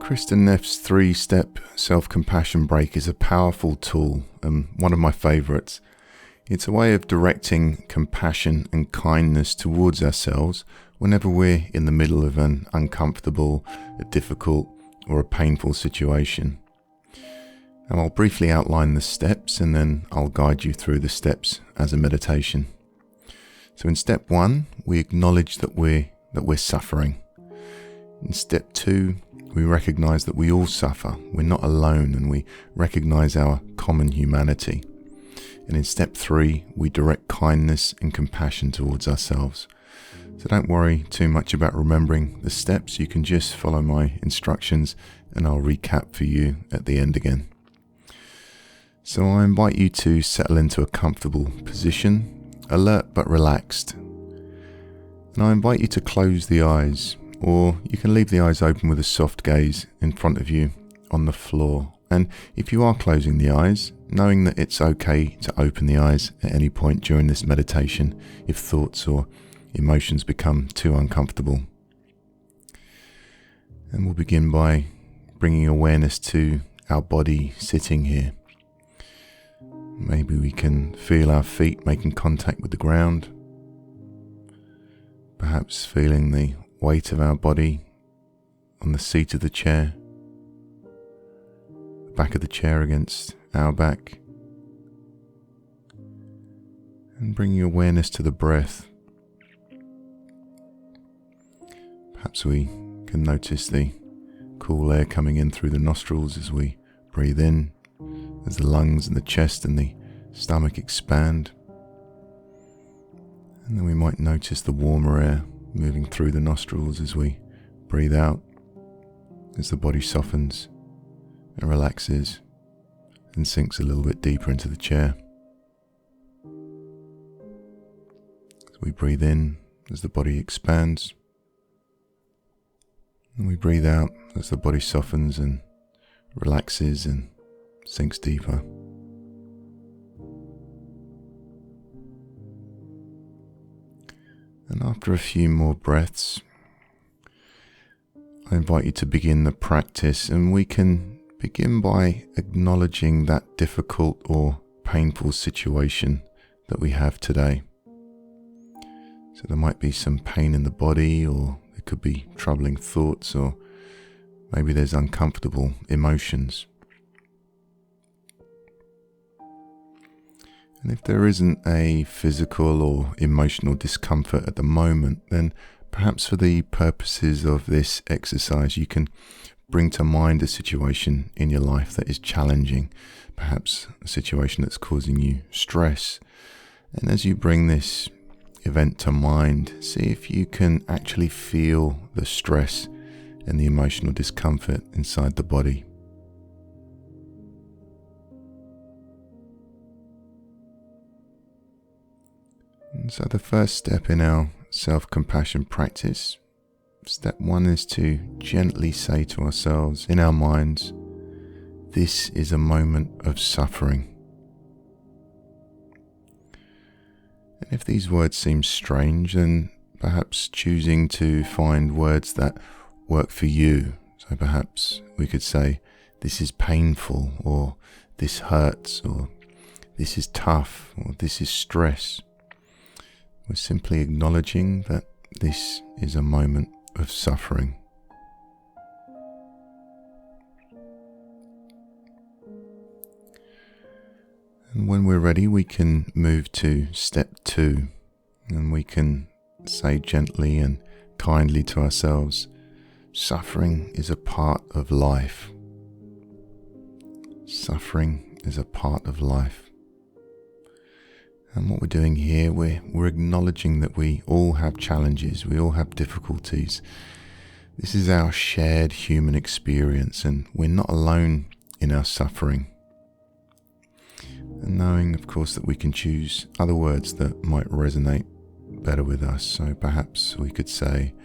Kristen Neff's 3-step self-compassion break is a powerful tool and one of my favourites. It's a way of directing compassion and kindness towards ourselves whenever we're in the middle of an uncomfortable, a difficult or a painful situation. Now I'll briefly outline the steps and then I'll guide you through the steps as a meditation. So in step 1, we acknowledge that we're suffering. In step 2, we recognise that we all suffer, we're not alone, and we recognise our common humanity. And in step 3, we direct kindness and compassion towards ourselves. So don't worry too much about remembering the steps, you can just follow my instructions and I'll recap for you at the end again. So I invite you to settle into a comfortable position, alert but relaxed. And I invite you to close the eyes, or you can leave the eyes open with a soft gaze in front of you on the floor. And if you are closing the eyes, knowing that it's okay to open the eyes at any point during this meditation if thoughts or emotions become too uncomfortable. And we'll begin by bringing awareness to our body sitting here. Maybe we can feel our feet making contact with the ground, perhaps feeling the weight of our body on the seat of the chair, the back of the chair against our back, and bringing awareness to the breath. Perhaps we can notice the cool air coming in through the nostrils as we breathe in, as the lungs and the chest and the stomach expand. And then we might notice the warmer air moving through the nostrils as we breathe out, as the body softens and relaxes and sinks a little bit deeper into the chair. As we breathe in, as the body expands, and we breathe out as the body softens and relaxes and sinks deeper. And after a few more breaths, I invite you to begin the practice, and we can begin by acknowledging that difficult or painful situation that we have today. So there might be some pain in the body, or there could be troubling thoughts, or maybe there's uncomfortable emotions. And if there isn't a physical or emotional discomfort at the moment, then perhaps for the purposes of this exercise, you can bring to mind a situation in your life that is challenging, perhaps a situation that's causing you stress. And as you bring this event to mind, see if you can actually feel the stress and the emotional discomfort inside the body. And so the first step in our self-compassion practice, step 1, is to gently say to ourselves in our minds, this is a moment of suffering. And if these words seem strange, then perhaps choosing to find words that work for you. So perhaps we could say, this is painful, or this hurts, or this is tough, or this is stress. We're simply acknowledging that this is a moment of suffering. And when we're ready, we can move to step 2, and we can say gently and kindly to ourselves, suffering is a part of life. Suffering is a part of life. And what we're doing here, we're acknowledging that we all have challenges, we all have difficulties. This is our shared human experience, and we're not alone in our suffering. And knowing, of course, that we can choose other words that might resonate better with us. So perhaps we could say,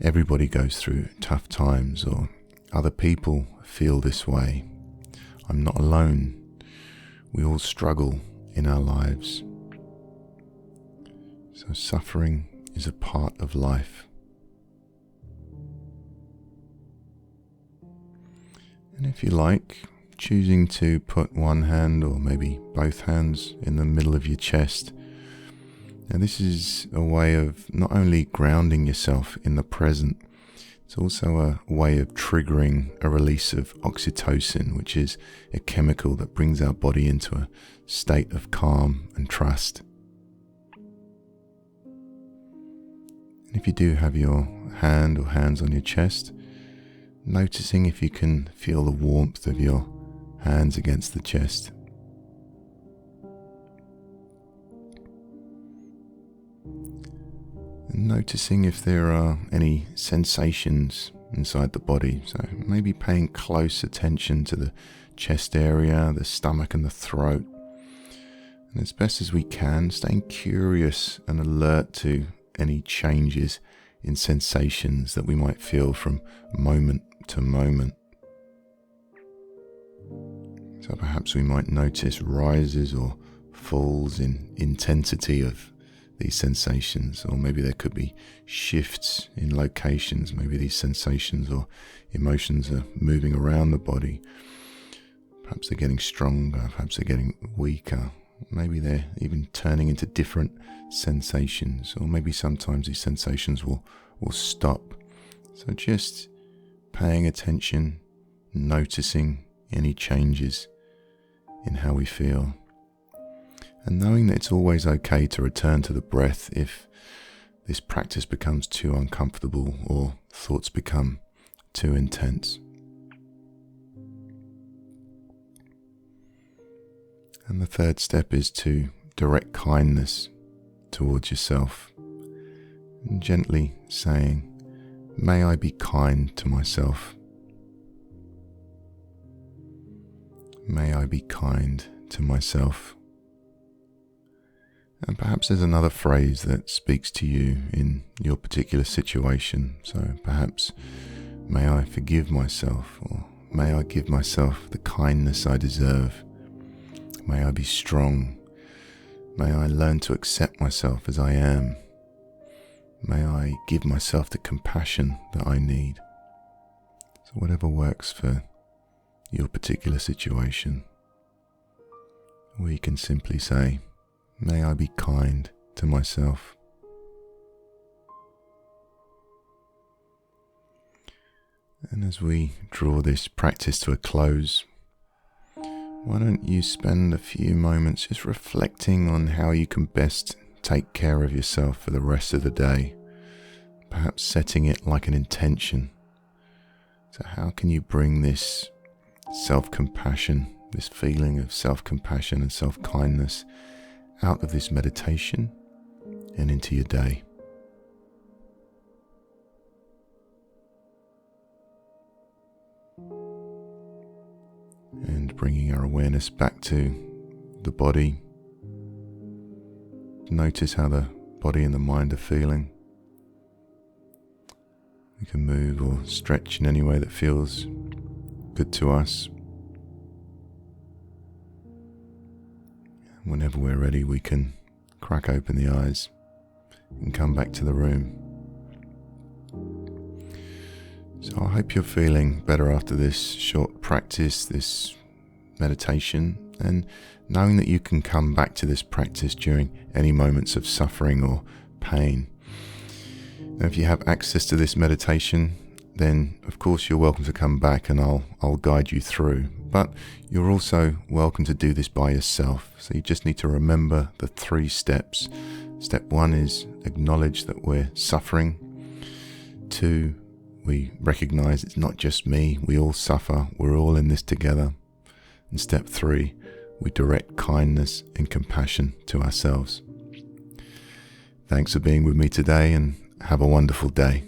everybody goes through tough times, or other people feel this way. I'm not alone. We all struggle in our lives. So suffering is a part of life. And if you like, choosing to put one hand or maybe both hands in the middle of your chest. Now this is a way of not only grounding yourself in the present, it's also a way of triggering a release of oxytocin, which is a chemical that brings our body into a state of calm and trust. And if you do have your hand or hands on your chest, noticing if you can feel the warmth of your hands against the chest. And noticing if there are any sensations inside the body. So maybe paying close attention to the chest area, the stomach and the throat. And as best as we can, staying curious and alert to any changes in sensations that we might feel from moment to moment. So perhaps we might notice rises or falls in intensity of these sensations, or maybe there could be shifts in locations. Maybe these sensations or emotions are moving around the body. Perhaps they're getting stronger, perhaps they're getting weaker. Maybe they're even turning into different sensations, or maybe sometimes these sensations will stop. So just paying attention, noticing any changes in how we feel, and knowing that it's always okay to return to the breath if this practice becomes too uncomfortable or thoughts become too intense. And the third step is to direct kindness towards yourself, and gently saying, "May I be kind to myself. May I be kind to myself." And perhaps there's another phrase that speaks to you in your particular situation. So perhaps, "May I forgive myself," or "May I give myself the kindness I deserve. May I be strong. May I learn to accept myself as I am. May I give myself the compassion that I need." So whatever works for your particular situation. Or you can simply say, "May I be kind to myself." And as we draw this practice to a close, why don't you spend a few moments just reflecting on how you can best take care of yourself for the rest of the day, perhaps setting it like an intention. So how can you bring this self-compassion, this feeling of self-compassion and self-kindness out of this meditation and into your day? And bringing our awareness back to the body. Notice how the body and the mind are feeling. We can move or stretch in any way that feels good to us. Whenever we're ready, we can crack open the eyes and come back to the room. So I hope you're feeling better after this short practice, this meditation, and knowing that you can come back to this practice during any moments of suffering or pain. Now, if you have access to this meditation, then of course you're welcome to come back and I'll guide you through. But you're also welcome to do this by yourself. So you just need to remember the 3 steps. Step 1 is acknowledge that we're suffering. 2, we recognize it's not just me, we all suffer, we're all in this together. And step 3, we direct kindness and compassion to ourselves. Thanks for being with me today, and have a wonderful day.